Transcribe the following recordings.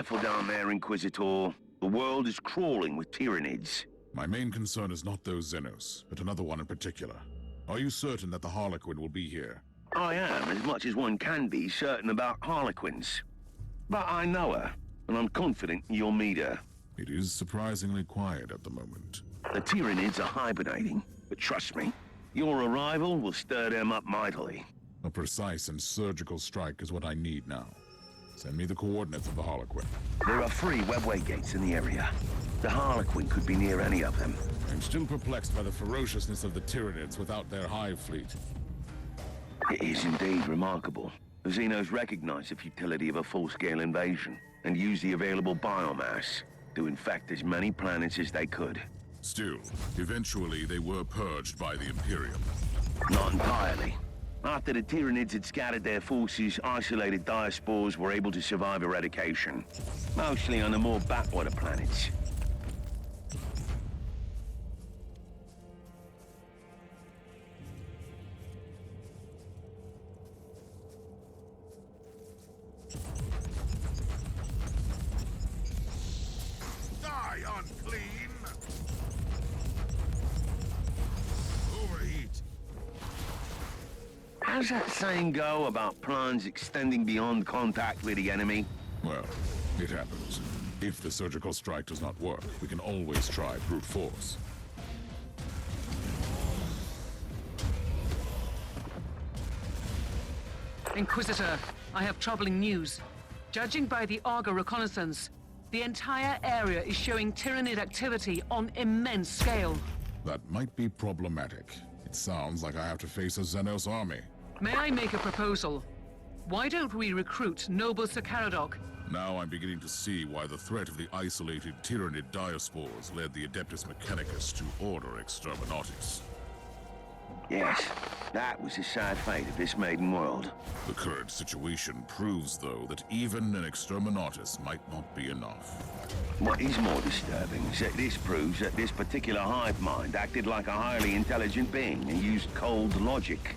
careful down there, Inquisitor. The world is crawling with tyrannids. My main concern is not those Xenos, but another one in particular. Are you certain that the Harlequin will be here? I am, as much as one can be, certain about Harlequins. But I know her, and I'm confident you'll meet her. It is surprisingly quiet at the moment. The tyrannids are hibernating, but trust me, your arrival will stir them up mightily. A precise and surgical strike is what I need now. Send me the coordinates of the Harlequin. There are 3 webway gates in the area. The Harlequin could be near any of them. I'm still perplexed by the ferociousness of the Tyranids without their hive fleet. It is indeed remarkable. The Xenos recognize the futility of a full-scale invasion and use the available biomass to infect as many planets as they could. Still, eventually they were purged by the Imperium. Not entirely. After the Tyranids had scattered their forces, isolated diaspores were able to survive eradication. Mostly on the more backwater planets. Die, unclean! Overheat! How's that saying go about plans extending beyond contact with the enemy? Well, it happens. If the surgical strike does not work, we can always try brute force. Inquisitor, I have troubling news. Judging by the Argo reconnaissance, the entire area is showing Tyranid activity on immense scale. That might be problematic. It sounds like I have to face a Xenos army. May I make a proposal? Why don't we recruit Noble Sakaradok? Now I'm beginning to see why the threat of the isolated Tyranid diaspores led the Adeptus Mechanicus to order Exterminatus. Yes, that was the sad fate of this maiden world. The current situation proves, though, that even an Exterminatus might not be enough. What is more disturbing is that this proves that this particular hive mind acted like a highly intelligent being and used cold logic.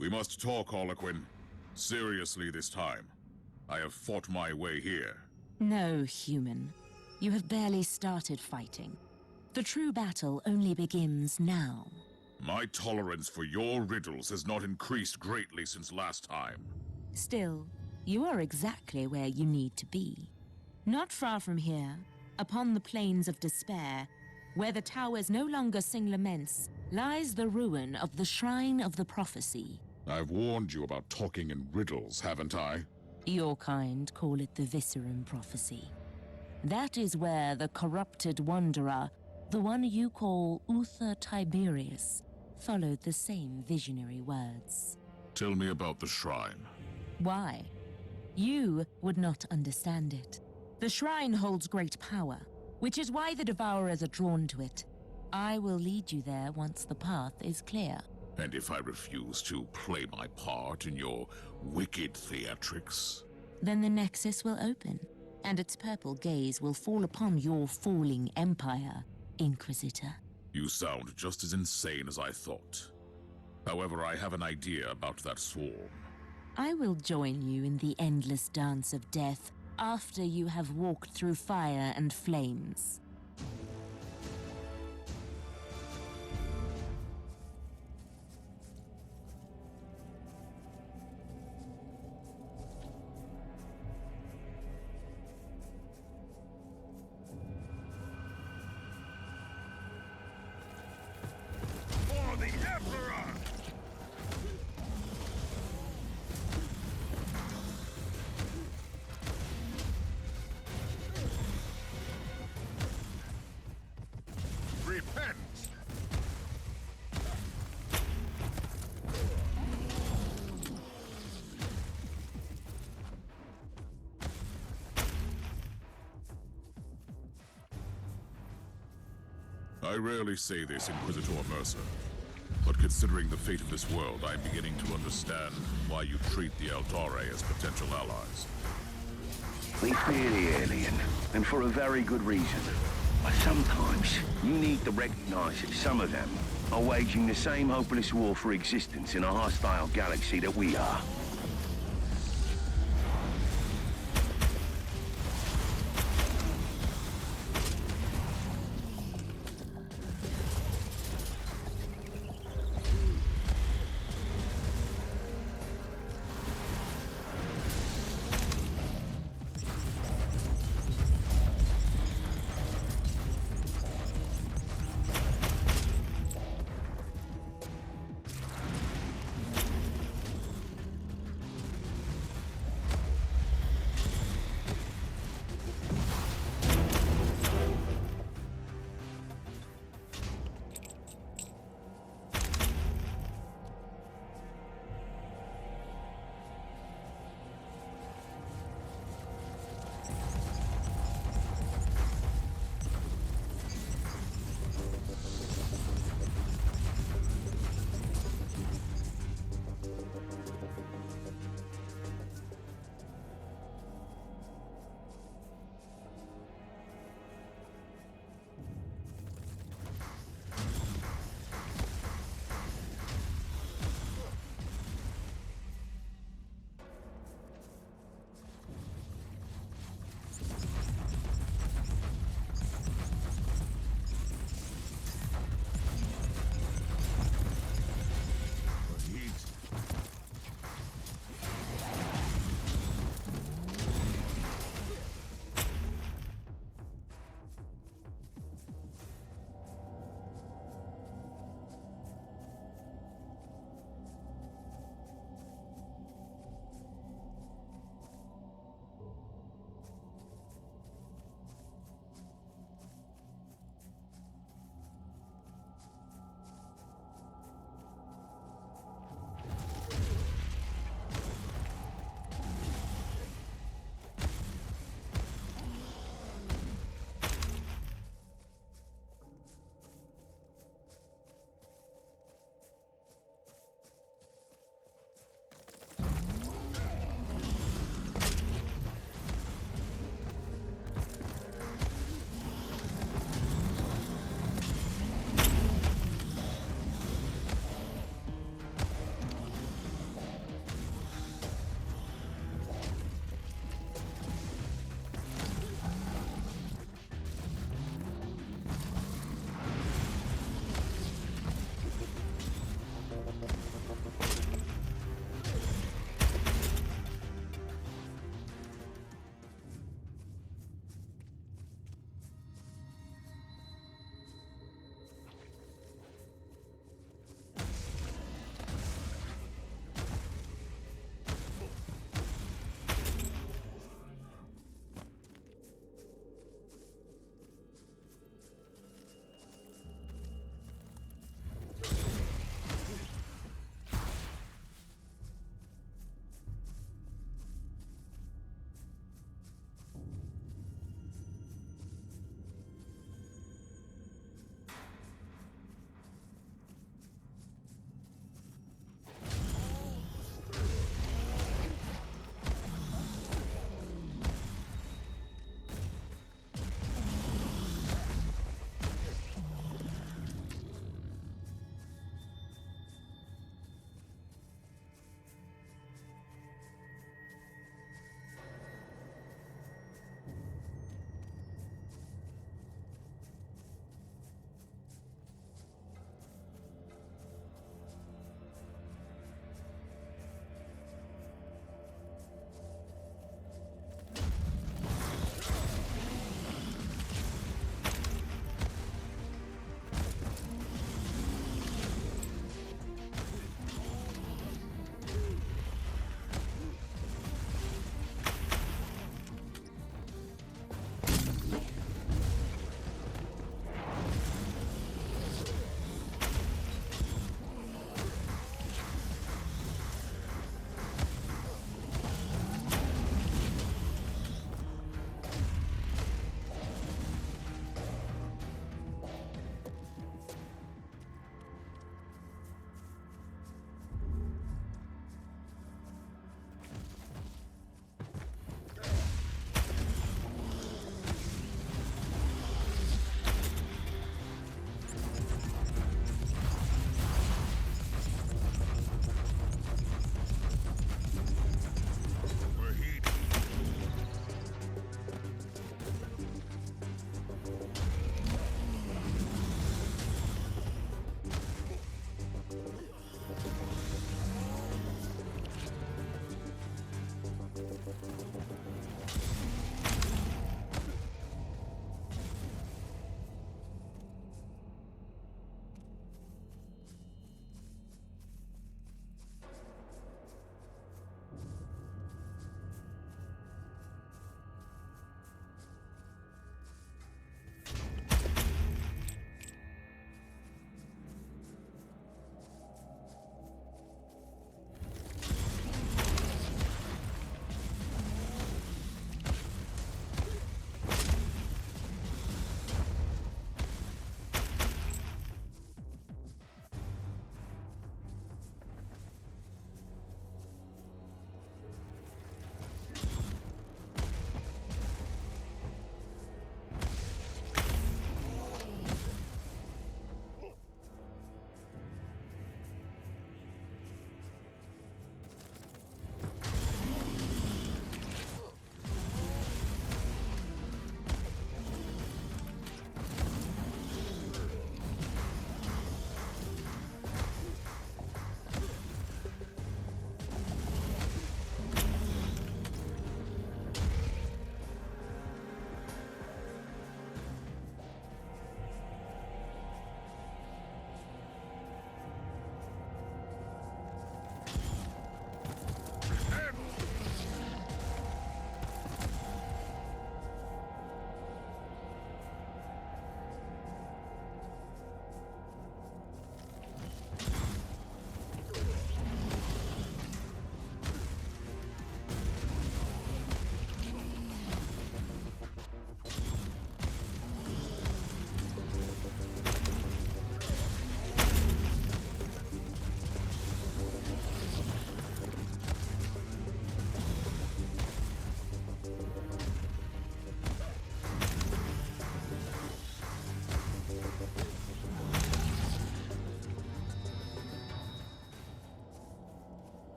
We must talk, Harlequin. Seriously this time. I have fought my way here. No, human. You have barely started fighting. The true battle only begins now. My tolerance for your riddles has not increased greatly since last time. Still, you are exactly where you need to be. Not far from here, upon the plains of despair, where the towers no longer sing laments, lies the ruin of the Shrine of the Prophecy. I've warned you about talking in riddles, haven't I? Your kind call it the Viscerum Prophecy. That is where the corrupted wanderer, the one you call Uther Tiberius, followed the same visionary words. Tell me about the shrine. Why? You would not understand it. The shrine holds great power, which is why the Devourers are drawn to it. I will lead you there once the path is clear. And if I refuse to play my part in your wicked theatrics? Then the Nexus will open, and its purple gaze will fall upon your falling empire, Inquisitor. You sound just as insane as I thought. However, I have an idea about that swarm. I will join you in the endless dance of death after you have walked through fire and flames. For the Emperor! Repent! I rarely say this, Inquisitor Mercer, but considering the fate of this world, I'm beginning to understand why you treat the Eldari as potential allies. We fear the alien, and for a very good reason. But sometimes, you need to recognize that some of them are waging the same hopeless war for existence in a hostile galaxy that we are.